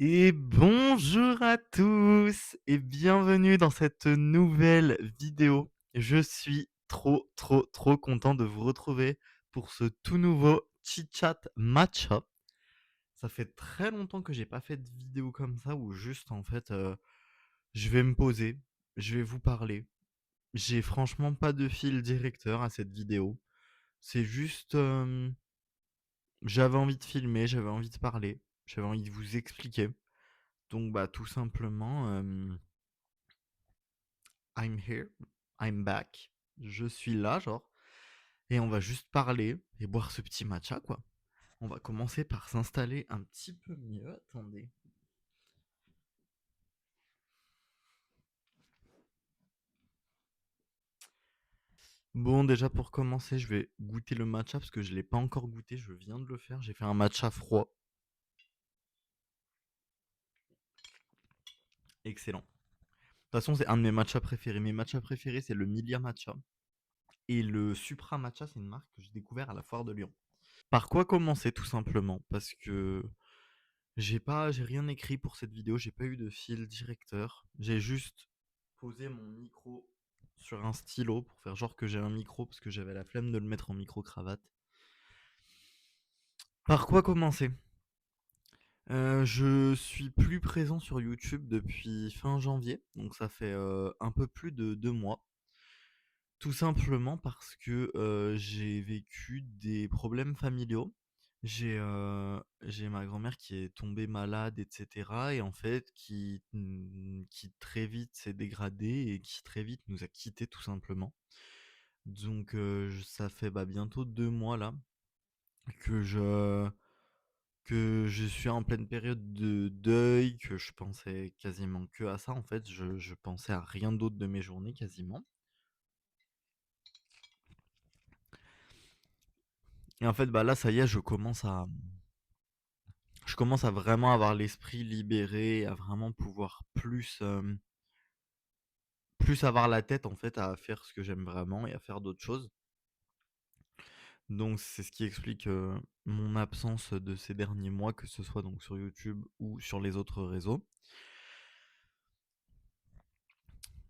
Et bonjour à tous et bienvenue dans cette nouvelle vidéo. Je suis trop content de vous retrouver pour ce tout nouveau chit-chat match-up. Ça fait très longtemps que j'ai pas fait de vidéo comme ça où juste en fait je vais me poser, je vais vous parler. J'ai franchement pas de fil directeur à cette vidéo. C'est juste j'avais envie de filmer, j'avais envie de parler, j'avais envie de vous expliquer. Donc bah tout simplement I'm here, I'm back. Je suis là, genre. Et on va juste parler et boire ce petit matcha, quoi. On va commencer par s'installer un petit peu mieux. Attendez. Bon, déjà pour commencer, je vais goûter le matcha parce que je l'ai pas encore goûté. Je viens de le faire. J'ai fait un matcha froid. Excellent. De toute façon, c'est un de mes matchas préférés. Mes matchas préférés, c'est le Milia Matcha. Et le Supra Matcha, c'est une marque que j'ai découvert à la foire de Lyon. Par quoi commencer, tout simplement? Parce que j'ai rien écrit pour cette vidéo, j'ai pas eu de fil directeur. J'ai juste posé mon micro sur un stylo pour faire genre que j'ai un micro parce que j'avais la flemme de le mettre en micro-cravate. Par quoi commencer? Je suis plus présent sur YouTube depuis fin janvier, donc ça fait un peu plus de 2 mois. Tout simplement parce que j'ai vécu des problèmes familiaux. J'ai ma grand-mère qui est tombée malade, et cetera, et en fait qui très vite s'est dégradée et qui très vite nous a quittés tout simplement. Donc ça fait, bah, bientôt 2 mois là que je suis en pleine période de deuil, que je pensais quasiment que à ça en fait. Je pensais à rien d'autre de mes journées quasiment. Et en fait, bah, là ça y est, je commence à vraiment avoir l'esprit libéré, à vraiment pouvoir plus avoir la tête en fait à faire ce que j'aime vraiment et à faire d'autres choses. Donc c'est ce qui explique, mon absence de ces derniers mois, que ce soit donc sur YouTube ou sur les autres réseaux.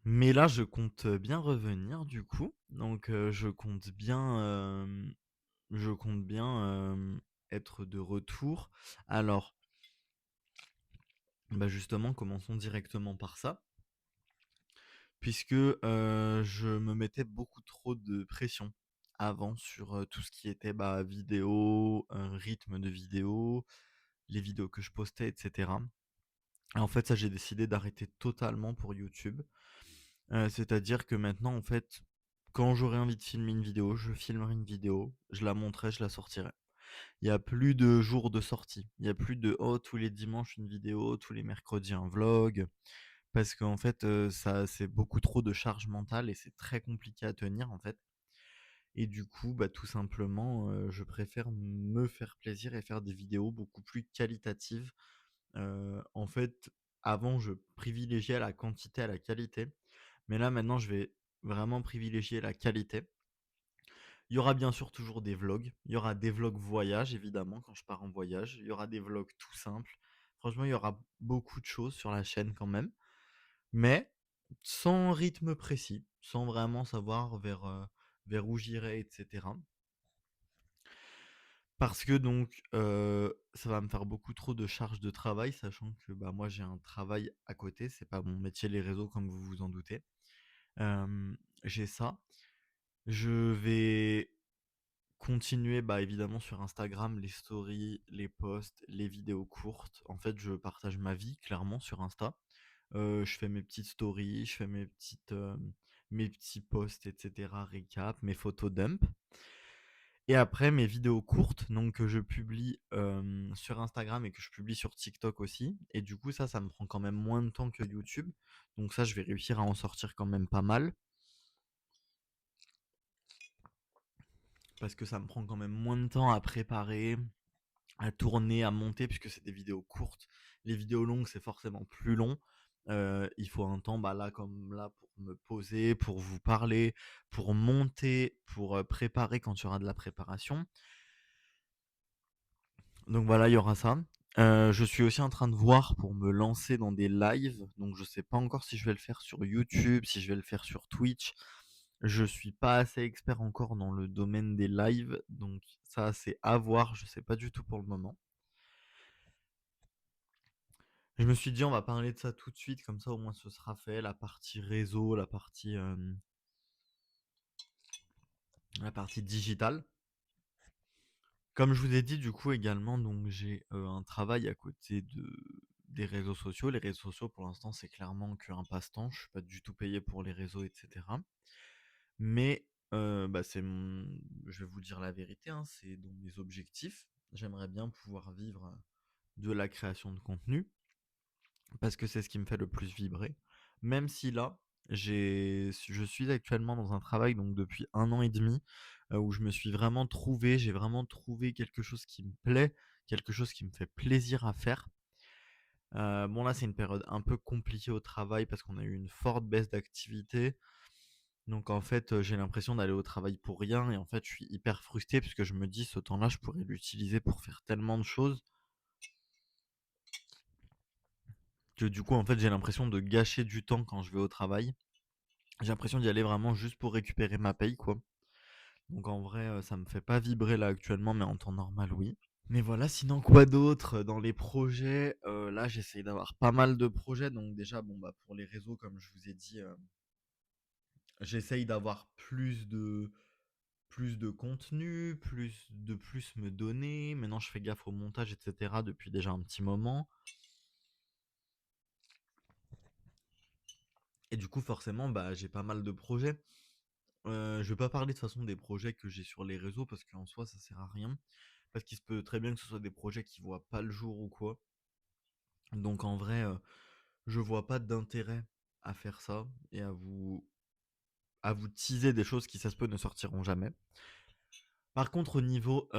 Mais là, je compte bien revenir du coup. Donc, je compte bien être de retour. Alors, bah, justement, commençons directement par ça. Puisque je me mettais beaucoup trop de pression avant sur tout ce qui était, bah, vidéo, rythme de vidéo, les vidéos que je postais, etc. Et en fait, ça, j'ai décidé d'arrêter totalement pour YouTube. C'est-à-dire que maintenant, en fait, quand j'aurai envie de filmer une vidéo, je filmerai une vidéo, je la monterai, je la sortirai. Il y a plus de jours de sortie. Il y a plus de oh tous les dimanches une vidéo, tous les mercredis un vlog. Parce qu'en fait, ça c'est beaucoup trop de charge mentale et c'est très compliqué à tenir, en fait. Et du coup, bah, tout simplement, je préfère me faire plaisir et faire des vidéos beaucoup plus qualitatives. En fait, avant, je privilégiais la quantité à la qualité, mais là, maintenant, je vais vraiment privilégier la qualité. Il y aura bien sûr toujours des vlogs. Il y aura des vlogs voyage, évidemment, quand je pars en voyage. Il y aura des vlogs tout simples. Franchement, il y aura beaucoup de choses sur la chaîne quand même. Mais sans rythme précis, sans vraiment savoir vers où j'irai, et cetera. Parce que donc, ça va me faire beaucoup trop de charge de travail, sachant que, bah, moi j'ai un travail à côté, c'est pas mon métier les réseaux comme vous vous en doutez. J'ai ça. Je vais continuer, bah, évidemment sur Instagram, les stories, les posts, les vidéos courtes. En fait, je partage ma vie clairement sur Insta. Je fais mes petites stories, je fais mes petits posts, et cetera, récap, mes photos dump. Et après, mes vidéos courtes, donc que je publie sur Instagram et que je publie sur TikTok aussi. Et du coup, ça me prend quand même moins de temps que YouTube. Donc ça, je vais réussir à en sortir quand même pas mal. Parce que ça me prend quand même moins de temps à préparer, à tourner, à monter, puisque c'est des vidéos courtes. Les vidéos longues, c'est forcément plus long. Il faut un temps, bah, là comme là, pour me poser, pour vous parler, pour monter, pour préparer quand il y aura de la préparation. Donc voilà, il y aura ça. Je suis aussi en train de voir pour me lancer dans des lives, donc je sais pas encore si je vais le faire sur YouTube, si je vais le faire sur Twitch. Je suis pas assez expert encore dans le domaine des lives, donc ça c'est à voir, je sais pas du tout pour le moment. Je me suis dit on va parler de ça tout de suite, comme ça au moins ce sera fait, la partie réseau, la partie digitale. Comme je vous ai dit du coup également, donc j'ai un travail à côté des réseaux sociaux. Les réseaux sociaux pour l'instant c'est clairement qu'un passe-temps, je suis pas du tout payé pour les réseaux, etc. Mais bah, je vais vous dire la vérité, hein, c'est dans mes objectifs. J'aimerais bien pouvoir vivre de la création de contenu parce que c'est ce qui me fait le plus vibrer. Même si là, je suis actuellement dans un travail donc depuis 1 an et demi où je me suis vraiment trouvé, j'ai vraiment trouvé quelque chose qui me plaît, quelque chose qui me fait plaisir à faire. Bon là c'est une période un peu compliquée au travail parce qu'on a eu une forte baisse d'activité. Donc en fait, j'ai l'impression d'aller au travail pour rien et en fait, je suis hyper frustré puisque je me dis: «Ce temps-là, je pourrais l'utiliser pour faire tellement de choses», que du coup, en fait, j'ai l'impression de gâcher du temps quand je vais au travail. J'ai l'impression d'y aller vraiment juste pour récupérer ma paye, quoi. Donc en vrai, ça me fait pas vibrer là actuellement, mais en temps normal, oui. Mais voilà, sinon quoi d'autre? Dans les projets, là, j'essaye d'avoir pas mal de projets. Donc déjà, bon, bah, pour les réseaux, comme je vous ai dit, j'essaye d'avoir plus de contenu, plus me donner. Maintenant, je fais gaffe au montage, etc. depuis déjà un petit moment. Et du coup, forcément, bah, j'ai pas mal de projets. Je vais pas parler de toute façon des projets que j'ai sur les réseaux parce qu'en soi, ça sert à rien. Parce qu'il se peut très bien que ce soit des projets qui voient pas le jour ou quoi. Donc en vrai, je vois pas d'intérêt à faire ça et à vous teaser des choses qui, ça se peut, ne sortiront jamais. Par contre, au niveau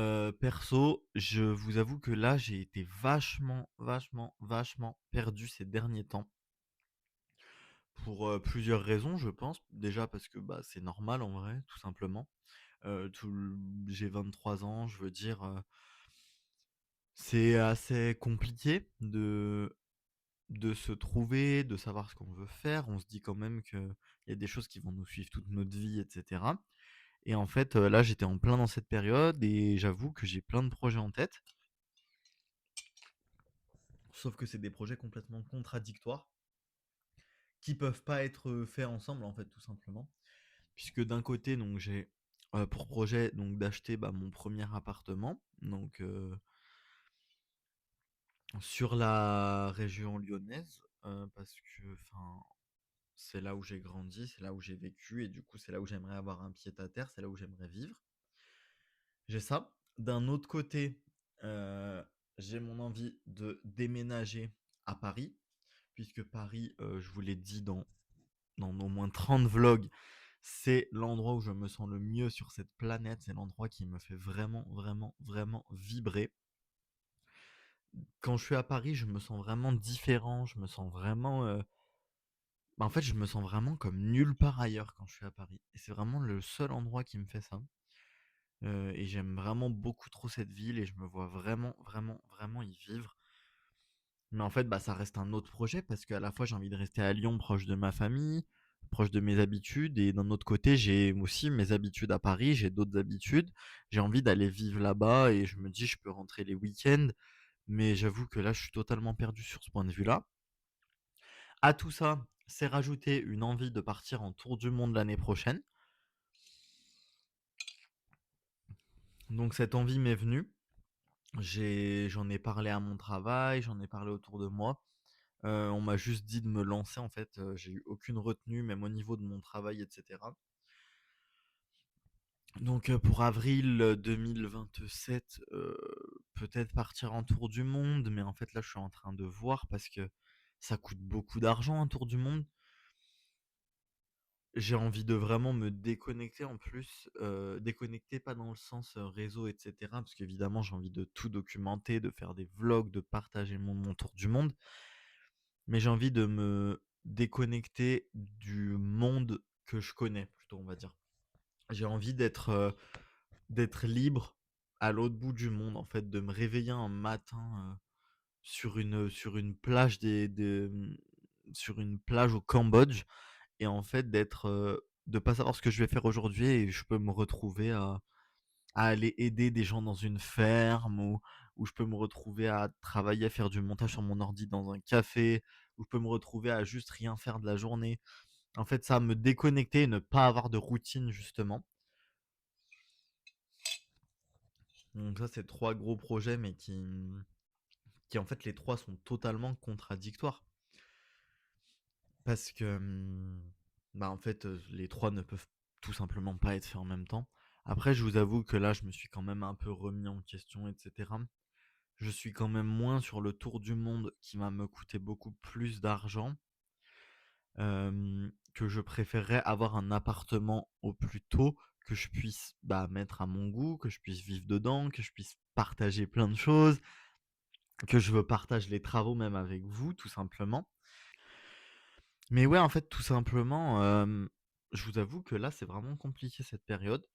perso, je vous avoue que là, j'ai été vachement, vachement, vachement perdu ces derniers temps. Pour plusieurs raisons, je pense. Déjà parce que bah, c'est normal en vrai, tout simplement. J'ai 23 ans, je veux dire, c'est assez compliqué de se trouver, de savoir ce qu'on veut faire. On se dit quand même qu'il y a des choses qui vont nous suivre toute notre vie, etc. Et en fait, là, j'étais en plein dans cette période et j'avoue que j'ai plein de projets en tête. Sauf que c'est des projets complètement contradictoires qui peuvent pas être faits ensemble, en fait, tout simplement. Puisque d'un côté, donc, j'ai pour projet donc, d'acheter bah, mon premier appartement. Donc, sur la région lyonnaise, parce que enfin, c'est là où j'ai grandi, c'est là où j'ai vécu, et du coup, c'est là où j'aimerais avoir un pied à terre, c'est là où j'aimerais vivre. J'ai ça. D'un autre côté, euh, j'ai mon envie de déménager à Paris, puisque Paris, je vous l'ai dit dans au moins 30 vlogs, c'est l'endroit où je me sens le mieux sur cette planète, c'est l'endroit qui me fait vraiment, vraiment, vraiment vibrer. Quand je suis à Paris, je me sens vraiment différent, je me sens vraiment bah, en fait, je me sens vraiment comme nulle part ailleurs quand je suis à Paris et c'est vraiment le seul endroit qui me fait ça, et j'aime vraiment beaucoup trop cette ville et je me vois vraiment, vraiment, vraiment y vivre. Mais en fait, bah, ça reste un autre projet parce qu'à la fois, j'ai envie de rester à Lyon proche de ma famille, proche de mes habitudes et d'un autre côté, j'ai aussi mes habitudes à Paris, j'ai d'autres habitudes. J'ai envie d'aller vivre là-bas et je me dis: «Je peux rentrer les week-ends», mais j'avoue que là, je suis totalement perdu sur ce point de vue-là. À tout ça, c'est rajouter une envie de partir en tour du monde l'année prochaine. Donc cette envie m'est venue. J'en ai parlé à mon travail, j'en ai parlé autour de moi. On m'a juste dit de me lancer en fait. J'ai eu aucune retenue, même au niveau de mon travail, etc. Donc pour avril 2027, peut-être partir en tour du monde, mais en fait là je suis en train de voir parce que ça coûte beaucoup d'argent un tour du monde. J'ai envie de vraiment me déconnecter en plus, déconnecter pas dans le sens, réseau et cetera, parce qu'évidemment j'ai envie de tout documenter, de faire des vlogs, de partager mon tour du monde, mais j'ai envie de me déconnecter du monde que je connais plutôt, on va dire. J'ai envie d'être libre à l'autre bout du monde, en fait, de me réveiller un matin, sur une plage sur une plage au Cambodge et en fait de pas savoir ce que je vais faire aujourd'hui et je peux me retrouver à aller aider des gens dans une ferme ou je peux me retrouver à travailler, à faire du montage sur mon ordi dans un café, ou je peux me retrouver à juste rien faire de la journée. En fait, ça, me déconnecter et ne pas avoir de routine, justement. Donc ça, c'est trois gros projets, mais qui en fait, les trois sont totalement contradictoires. Parce que, bah, en fait, les trois ne peuvent tout simplement pas être faits en même temps. Après, je vous avoue que là, je me suis quand même un peu remis en question, etc. Je suis quand même moins sur le tour du monde qui va me coûter beaucoup plus d'argent, que je préférerais avoir un appartement au plus tôt que je puisse bah, mettre à mon goût, que je puisse vivre dedans, que je puisse partager plein de choses, que je veux partager les travaux même avec vous, tout simplement. Mais ouais, en fait, tout simplement, je vous avoue que là, c'est vraiment compliqué cette période.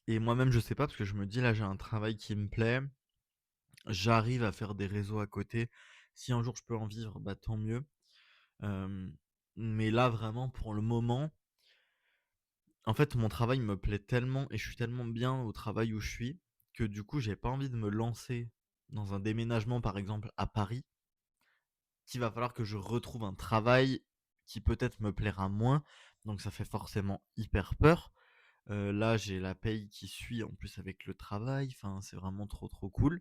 Et moi-même, je sais pas, parce que je me dis, là, j'ai un travail qui me plaît, j'arrive à faire des réseaux à côté. Si un jour je peux en vivre, bah tant mieux. Euh, mais là, vraiment, pour le moment, en fait, mon travail me plaît tellement et je suis tellement bien au travail où je suis que du coup, j'ai pas envie de me lancer dans un déménagement, par exemple, à Paris, qu'il va falloir que je retrouve un travail qui peut-être me plaira moins. Donc ça fait forcément hyper peur. Là, j'ai la paye qui suit en plus avec le travail. Enfin, c'est vraiment trop trop cool.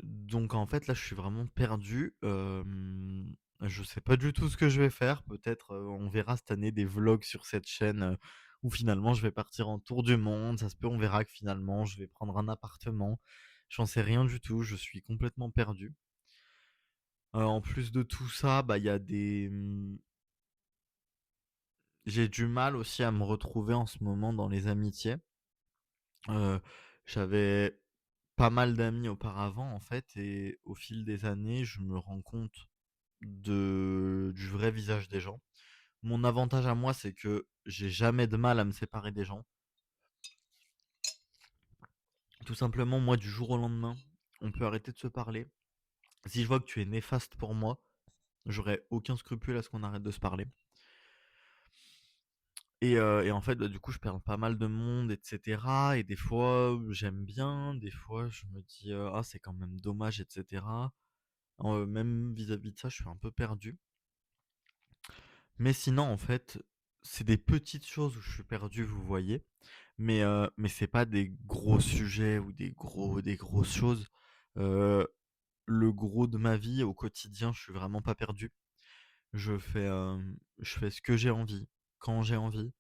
Donc en fait, là, je suis vraiment perdu. Je sais pas du tout ce que je vais faire. Peut-être, on verra cette année des vlogs sur cette chaîne, où finalement je vais partir en tour du monde. Ça se peut, on verra que finalement je vais prendre un appartement. J'en sais rien du tout, je suis complètement perdu. En plus de tout ça, bah, il y a j'ai du mal aussi à me retrouver en ce moment dans les amitiés. Heu, J'avais pas mal d'amis auparavant en fait et au fil des années, je me rends compte du vrai visage des gens. Mon avantage à moi, c'est que j'ai jamais de mal à me séparer des gens. Tout simplement, moi, du jour au lendemain, on peut arrêter de se parler. Si je vois que tu es néfaste pour moi, j'aurais aucun scrupule à ce qu'on arrête de se parler. Et en fait, bah, du coup, je perds pas mal de monde, etc. Et des fois, j'aime bien, des fois, je me dis, ah, c'est quand même dommage, etc. Même vis-à-vis de ça, je suis un peu perdu. Mais sinon, en fait, c'est des petites choses où je suis perdu, vous voyez. Mais c'est pas des gros sujets ou des grosses choses. Heu, le gros de ma vie au quotidien, je suis vraiment pas perdu. Je fais ce que j'ai envie, quand j'ai envie.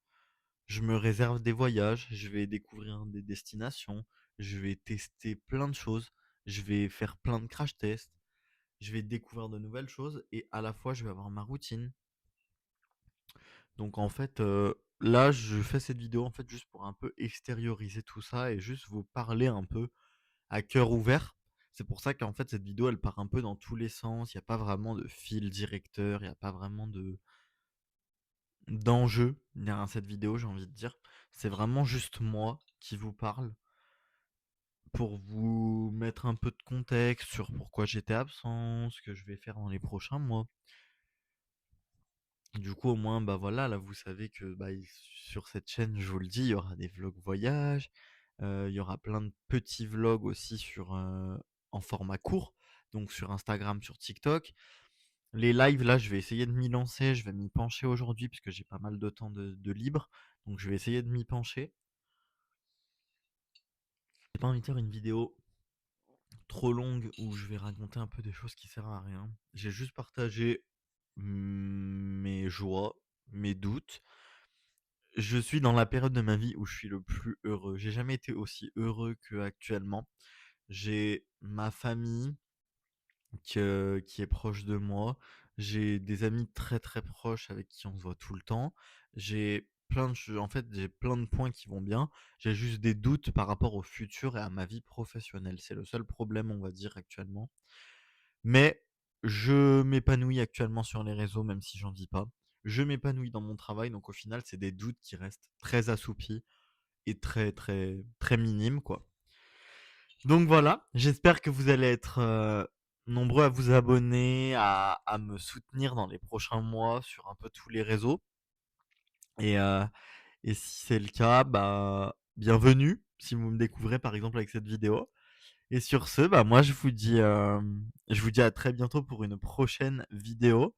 Je me réserve des voyages, je vais découvrir des destinations, je vais tester plein de choses, je vais faire plein de crash tests, je vais découvrir de nouvelles choses et à la fois je vais avoir ma routine. Donc en fait, là, je fais cette vidéo en fait juste pour un peu extérioriser tout ça et juste vous parler un peu à cœur ouvert. C'est pour ça qu'en fait cette vidéo elle part un peu dans tous les sens, il y a pas vraiment de fil directeur, il y a pas vraiment de d'enjeu derrière cette vidéo, j'ai envie de dire. C'est vraiment juste moi qui vous parle pour vous mettre un peu de contexte sur pourquoi j'étais absent, ce que je vais faire dans les prochains mois. Du coup, au moins, bah voilà, là, vous savez que bah, sur cette chaîne, je vous le dis, il y aura des vlogs voyage, il y aura plein de petits vlogs aussi en format court, donc sur Instagram, sur TikTok. Les lives, là, je vais essayer de m'y lancer, je vais m'y pencher aujourd'hui puisque j'ai pas mal de temps de libre, donc je vais essayer de m'y pencher. J'ai pas envie de faire une vidéo trop longue où je vais raconter un peu des choses qui servent à rien. J'ai juste partagé mes joies, mes doutes. Je suis dans la période de ma vie où je suis le plus heureux. J'ai jamais été aussi heureux qu'actuellement. J'ai ma famille qui est proche de moi. J'ai des amis très très proches avec qui on se voit tout le temps. En fait, j'ai plein de points qui vont bien. J'ai juste des doutes par rapport au futur et à ma vie professionnelle. C'est le seul problème, on va dire, actuellement. Mais je m'épanouis actuellement sur les réseaux, même si j'en vis pas. Je m'épanouis dans mon travail, donc au final, c'est des doutes qui restent très assoupis et très très très minimes, quoi. Donc voilà, j'espère que vous allez être, nombreux à vous abonner, à me soutenir dans les prochains mois sur un peu tous les réseaux et heu et si c'est le cas, bah, bienvenue, si vous me découvrez par exemple avec cette vidéo et sur ce, bah, moi je vous dis à très bientôt pour une prochaine vidéo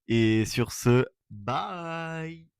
et sur ce, bye!